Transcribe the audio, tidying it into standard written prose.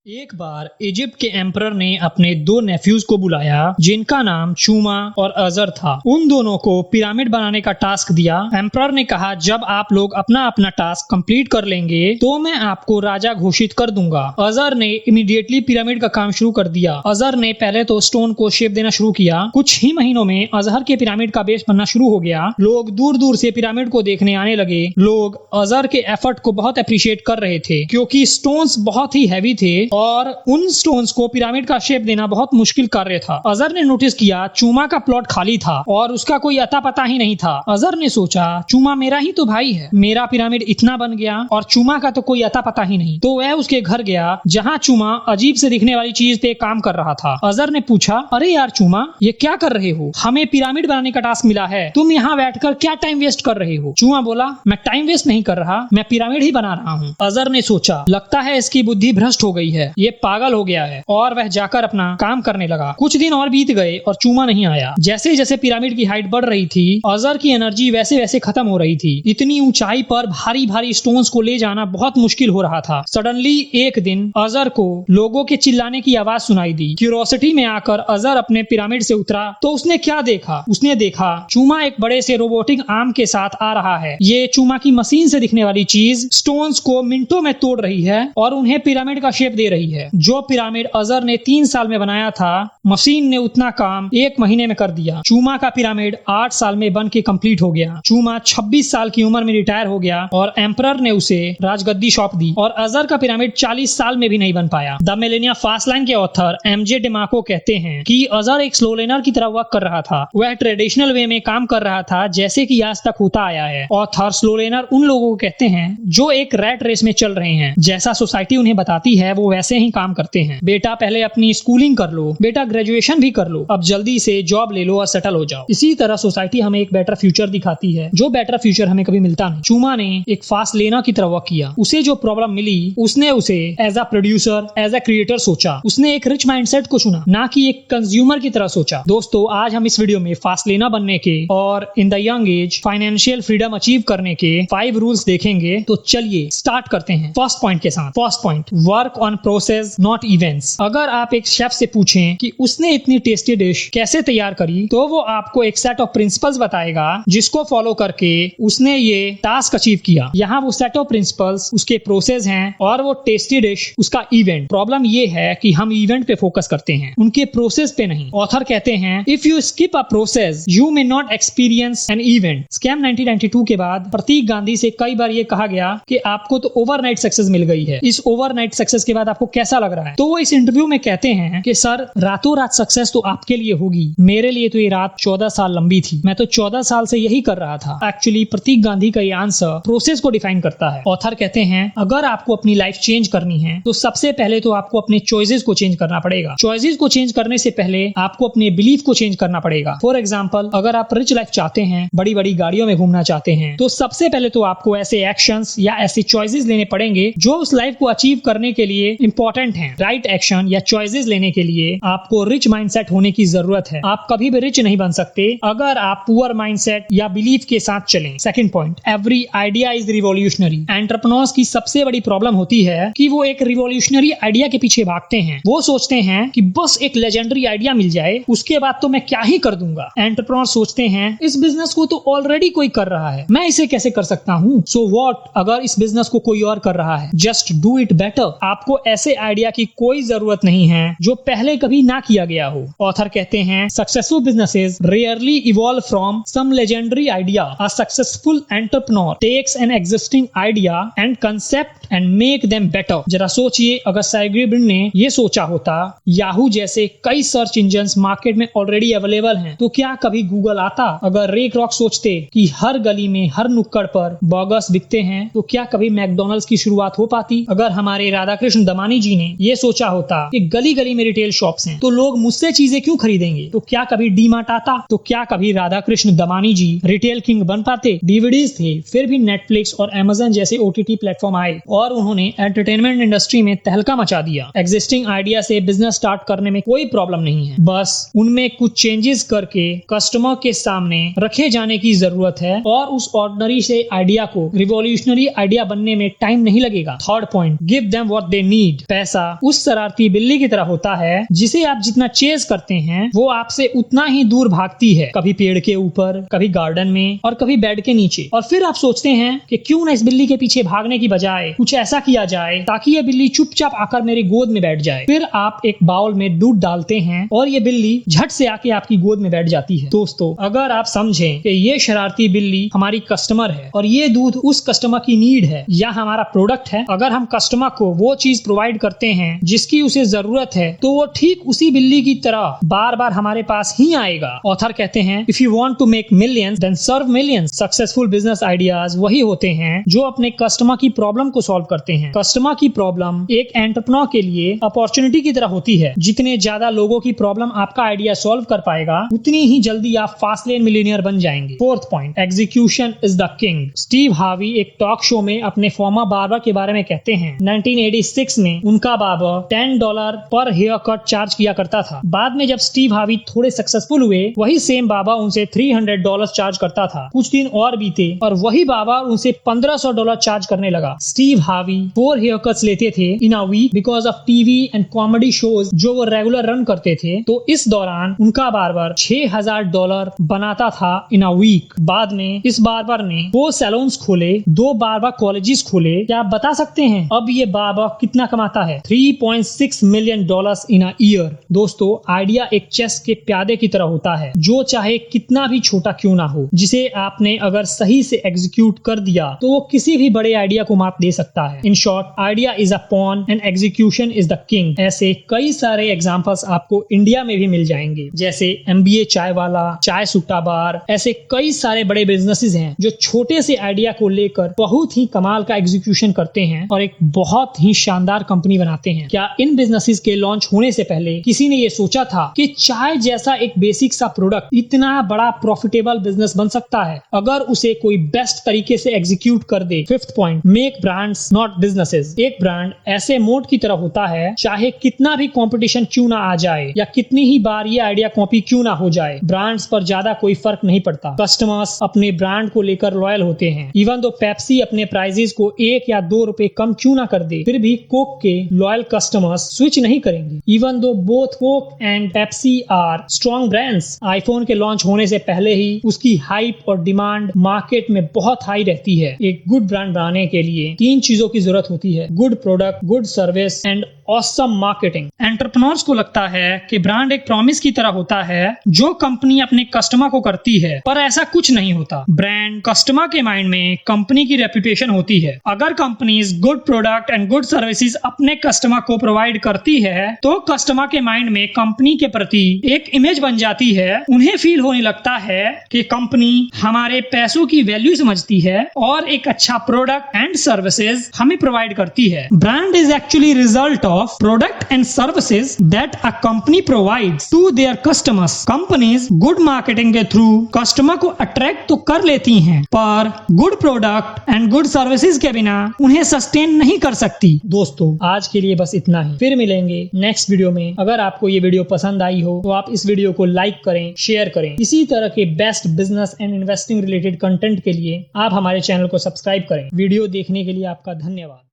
एक बार इजिप्ट के एम्परर ने अपने दो नेफ्यूज को बुलाया जिनका नाम चूमा और अजर था। उन दोनों को पिरामिड बनाने का टास्क दिया। एम्परर ने कहा, जब आप लोग अपना अपना टास्क कंप्लीट कर लेंगे तो मैं आपको राजा घोषित कर दूंगा। अजर ने इमीडिएटली पिरामिड का काम शुरू कर दिया। अजर ने पहले तो स्टोन को शेप देना शुरू किया। कुछ ही महीनों में अजहर के पिरामिड का बेस बनना शुरू हो गया। लोग दूर दूर से पिरामिड को देखने आने लगे। लोग अजहर के एफर्ट को बहुत अप्रिशिएट कर रहे थे क्योंकि स्टोन्स बहुत ही हैवी थे और उन स्टोन्स को पिरामिड का शेप देना बहुत मुश्किल कार्य था। अजहर ने नोटिस किया चूमा का प्लॉट खाली था और उसका कोई अता पता ही नहीं था। अजहर ने सोचा, चूमा मेरा ही तो भाई है, मेरा पिरामिड इतना बन गया और चूमा का तो कोई अता पता ही नहीं। तो वह उसके घर गया जहाँ चूमा अजीब से दिखने वाली चीज पे काम कर रहा था। अजहर ने पूछा, अरे यार चूमा, ये क्या कर रहे हो? हमें पिरामिड बनाने का टास्क मिला है, तुम यहाँ बैठकर क्या टाइम वेस्ट कर रहे हो? चूमा बोला, मैं टाइम वेस्ट नहीं कर रहा, मैं पिरामिड ही बना रहा हूँ। अजहर ने सोचा, लगता है इसकी बुद्धि भ्रष्ट हो गई है, ये पागल हो गया है, और वह जाकर अपना काम करने लगा। कुछ दिन और बीत गए और चूमा नहीं आया। जैसे जैसे पिरामिड की हाइट बढ़ रही थी, अजहर की एनर्जी वैसे वैसे खत्म हो रही थी। इतनी ऊंचाई पर भारी भारी स्टोन्स को ले जाना बहुत मुश्किल हो रहा था। सडनली एक दिन अजहर को लोगों के चिल्लाने की आवाज सुनाई दी। क्यूरोसिटी में आकर अजहर अपने पिरामिड से उतरा तो उसने क्या देखा? उसने देखा चूमा एक बड़े से रोबोटिक आर्म के साथ आ रहा है। ये चूमा की मशीन से दिखने वाली चीज स्टोन्स को मिनटों में तोड़ रही है और उन्हें पिरामिड का शेप दे रही है। जो पिरामिड अजहर ने 3 साल में बनाया था, मशीन ने उतना काम 1 महीने में कर दिया। चूमा का पिरामिड 8 साल में बन के कंप्लीट हो गया। चूमा 26 साल की उम्र में रिटायर हो गया और एम्परर ने उसे राजगद्दी सौंप दी और अजहर का पिरामिड 40 साल में भी नहीं बन पाया। द मिलेनिया फास्ट लाइन के ऑथर एमजे डेमाको कहते हैं कि अजहर एक स्लो लर्नर की तरह वर्क कर रहा था। वह ट्रेडिशनल वे में काम कर रहा था जैसे कि आज तक होता आया है। ऑथर स्लो लर्नर उन लोगों को कहते हैं जो एक रैट रेस में चल रहे हैं। जैसा सोसाइटी उन्हें बताती है वो वैसे ही काम करते हैं। बेटा पहले अपनी स्कूलिंग कर लो, बेटा ग्रेजुएशन भी कर लो, अब जल्दी से जॉब ले लो और सेटल हो जाओ। इसी तरह सोसाइटी हमें एक बेटर फ्यूचर दिखाती है जो बेटर फ्यूचर हमें कभी मिलता नहीं। चूमा ने एक फास्ट लेना की तरह वर्क किया। उसे जो प्रॉब्लम मिली उसने उसे as a producer, as a creator सोचा। उसने एक रिच माइंडसेट को चुना, ना कि एक कंज्यूमर की तरह सोचा। दोस्तों, आज हम इस वीडियो में फास्ट लेना बनने के और in the young age financial freedom achieve करने के 5 रूल्स देखेंगे। तो चलिए स्टार्ट करते हैं फर्स्ट पॉइंट के साथ। First point, work on process not events. अगर आप एक शेफ से पूछें कि उसने इतनी टेस्टी डिश कैसे तैयार करी तो वो आपको एक सेट ऑफ प्रिंसिपल्स बताएगा जिसको फॉलो करके उसने ये टास्क अचीव किया। यहाँ वो सेट ऑफ प्रिंसिपल्स उसके प्रोसेस हैं और वो टेस्टी डिश उसका इवेंट। प्रॉब्लम ये है कि हम इवेंट पे फोकस करते हैं, उनके प्रोसेस पे नहीं। ऑथर कहते हैं, if you skip a process you may not experience an event. Scam 1992 के बाद प्रतीक गांधी से कई बार ये कहा गया कि आपको तो ओवरनाइट सक्सेस मिल गई है। इस ओवरनाइट सक्सेस के बाद आपको कैसा लग रहा है? तो वो इस इंटरव्यू में कहते हैं कि सर, रातों रात सक्सेस तो आपके लिए होगी, मेरे लिए तो ये रात 14 साल लंबी थी। मैं तो 14 साल से यही कर रहा था। एक्चुअली प्रतीक गांधी का ये आंसर प्रोसेस को डिफाइन करता है। ऑथर कहते हैं, अगर आपको अपनी लाइफ चेंज करनी है तो सबसे पहले तो आपको अपने चॉइसेस को चेंज करना पड़ेगा। चॉइसेस को चेंज करने से पहले आपको अपने बिलीफ को चेंज करना पड़ेगा। फॉर एग्जाम्पल, अगर आप रिच लाइफ चाहते हैं, बड़ी बड़ी गाड़ियों में घूमना चाहते हैं, तो सबसे पहले तो आपको ऐसे एक्शंस या ऐसे चॉइसेस लेने पड़ेंगे जो उस लाइफ को अचीव करने के लिए इंपॉर्टेंट हैं। राइट एक्शन या चॉइसेस लेने के लिए आपको रिच माइंडसेट होने की जरूरत है। आप कभी भी रिच नहीं बन सकते अगर आप पुअर माइंडसेट या बिलीफ के साथ चलें। Second point, every idea is revolutionary. Entrepreneurs की सबसे बड़ी प्रॉब्लम होती है कि वो एक रिवॉल्यूशनरी आइडिया के पीछे भागते हैं। वो सोचते हैं कि बस एक लेजेंडरी आइडिया मिल जाए, उसके बाद तो मैं क्या ही कर दूंगा। एंटरप्रेन्योर सोचते हैं, इस बिजनेस को तो ऑलरेडी कोई कर रहा है, मैं इसे कैसे कर सकता हूँ? सो व्हाट अगर इस बिजनेस को कोई और कर रहा है? Just do it better. आपको ऐसे आइडिया की कोई जरूरत नहीं है जो पहले कभी ना किया गया हो। ऑथर कहते हैं, successful businesses rarely evolve from some legendary idea. A successful entrepreneur takes an existing idea and concept and make them better. जरा सोचिए, अगर सर्गेई ब्रिन ने ये सोचा होता, याहू जैसे कई सर्च इंजन्स मार्केट में ऑलरेडी अवेलेबल हैं, तो क्या कभी गूगल आता? अगर रे क्रॉक सोचते कि हर गली में, हर नुक्कड़ पर बर्गर्स बिकते हैं, तो क्या कभी मैकडॉनल्ड्स की शुरुआत हो पाती? अगर हमारे राधाकृष्ण दमानी जी ने ये सोचा होता कि गली गली में रिटेल शॉप्स हैं, तो लोग मुझसे चीजें क्यों खरीदेंगे? तो क्या कभी डीमार्ट आता? तो क्या कभी राधाकृष्ण दमानी जी रिटेल किंग बन पाते? डीवीडीज थे, फिर भी नेटफ्लिक्स और अमेज़न जैसे ओटीटी प्लेटफॉर्म आए और उन्होंने एंटरटेनमेंट इंडस्ट्री में तहलका मचा दिया। एग्जिस्टिंग आइडिया से बिजनेस स्टार्ट करने में कोई प्रॉब्लम नहीं है, बस उनमें कुछ चेंजेस करके कस्टमर के सामने रखे जाने की जरूरत है और उस ऑर्डिनरी से आइडिया को रिवॉल्यूशनरी आइडिया बनने में टाइम नहीं लगेगा। Third point, give them what they need. Need. पैसा उस शरारती बिल्ली की तरह होता है जिसे आप जितना चेज करते हैं वो आपसे उतना ही दूर भागती है, कभी पेड़ के ऊपर, कभी गार्डन में और कभी बेड के नीचे। और फिर आप सोचते हैं कि क्यों ना इस बिल्ली के पीछे भागने की बजाय कुछ ऐसा किया जाए ताकि ये बिल्ली चुपचाप आकर मेरी गोद में बैठ जाए। फिर आप एक बाउल में दूध डालते हैं और ये बिल्ली झट से आके आपकी गोद में बैठ जाती है। दोस्तों, अगर आप समझें कि ये शरारती बिल्ली हमारी कस्टमर है और ये दूध उस कस्टमर की नीड है या हमारा प्रोडक्ट है, अगर हम कस्टमर को वो चीज प्रोवाइड करते हैं जिसकी उसे जरूरत है तो वो ठीक उसी बिल्ली की तरह बार बार हमारे पास ही आएगा। ऑथर कहते हैं, if you want to make millions then serve millions. Successful business ideas वही होते हैं जो अपने कस्टमर की प्रॉब्लम को सॉल्व करते हैं। कस्टमर की प्रॉब्लम एक एंटरप्रेन्योर के लिए अपॉर्चुनिटी की तरह होती है। जितने ज्यादा लोगों की प्रॉब्लम आपका आइडिया सॉल्व कर पाएगा उतनी ही जल्दी आप फास्ट लेन मिलियनियर बन जाएंगे। Fourth point, execution is the king. Steve Harvey एक टॉक शो में अपने फॉर्मर बार्बर के बारे में कहते हैं, 1986 में उनका बार्बर $10 पर हेयर कट चार्ज किया करता था। बाद में जब स्टीव हार्वी थोड़े सक्सेसफुल हुए, वही सेम बार्बर उनसे $300 चार्ज करता था। कुछ दिन और बीते और वही बार्बर उनसे $1500 चार्ज करने लगा। स्टीव हार्वी 4 हेयर कट्स लेते थे in a week because of TV and comedy shows जो वो रेगुलर रन करते थे। तो इस दौरान उनका बार्बर $6000 बनाता था इन अ वीक। बाद में इस बार्बर ने 4 सैलून्स खोले, 2 बार्बर कॉलेजेस खोले। क्या आप बता सकते हैं अब ये बार्बर कितना कमाता है? $3.6 मिलियन इन अ ईयर। दोस्तों, आइडिया एक चेस के प्यादे की तरह होता है जो चाहे कितना भी छोटा क्यों ना हो, जिसे आपने अगर सही से एग्जीक्यूट कर दिया तो वो किसी भी बड़े आइडिया को मात दे सकता है। In short, idea is a pawn and execution is the king. ऐसे कई सारे एग्जांपल्स आपको इंडिया में भी मिल जाएंगे, जैसे MBA चाय वाला, चाय सुट्टा बार। ऐसे कई सारे बड़े बिजनेसेस हैं जो छोटे से आइडिया को लेकर बहुत ही कमाल का एग्जीक्यूशन करते हैं और एक बहुत ही शानदार कंपनी बनाते हैं। क्या इन बिजनेसेस के लॉन्च होने से पहले किसी ने ये सोचा था कि चाय जैसा एक बेसिक सा प्रोडक्ट इतना बड़ा प्रॉफिटेबल बिजनेस बन सकता है अगर उसे कोई बेस्ट तरीके से एग्जीक्यूट कर दे? Fifth point, make brands not businesses. एक ब्रांड ऐसे मोड की तरह होता है, चाहे कितना भी कंपटीशन क्यों ना आ जाए या कितनी ही बार ये आइडिया कॉपी क्यों ना हो जाए, ब्रांड्स पर ज्यादा कोई फर्क नहीं पड़ता। कस्टमर्स अपने ब्रांड को लेकर लॉयल होते हैं। इवन दो पेप्सी अपने प्राइजेस को 1 या 2 रुपए कम क्यों ना कर दे, फिर भी कोक के लॉयल कस्टमर्स स्विच नहीं करेंगे। Even though both Coke and Pepsi are strong brands. IPhone के लॉन्च होने से पहले ही उसकी हाइप और डिमांड मार्केट में बहुत हाई रहती है। एक गुड ब्रांड बनाने के लिए 3 चीजों की जरूरत होती है, good product, good service and awesome marketing. Entrepreneurs को लगता है कि ब्रांड एक प्रॉमिस की तरह होता है जो कंपनी अपने कस्टमर को करती है, पर ऐसा कुछ नहीं होता। ब्रांड कस्टमर के माइंड में कंपनी की रेपुटेशन होती है। अगर companies good product and good services अपने कस्टमर को प्रोवाइड करती है तो कस्टमर के माइंड में कंपनी के प्रति एक इमेज बन जाती है। उन्हें फील होने लगता है कि कंपनी हमारे पैसों की वैल्यू समझती है और एक अच्छा प्रोडक्ट एंड सर्विसेज हमें प्रोवाइड करती है। Brand is actually result of product and services that a company provides to their customers. Companies good marketing के थ्रू कस्टमर को अट्रैक्ट तो कर लेती हैं, पर good product and good services के बिना उन्हें सस्टेन नहीं कर सकती। दोस्तों, आज के लिए बस इतना ही। फिर मिलेंगे नेक्स्ट वीडियो में। अगर आपको ये वीडियो पसंद आई हो तो आप इस वीडियो को लाइक करें, शेयर करें। इसी तरह के best business and investing related content के लिए आप हमारे चैनल को सब्सक्राइब करें। वीडियो देखने के लिए आपका धन्यवाद।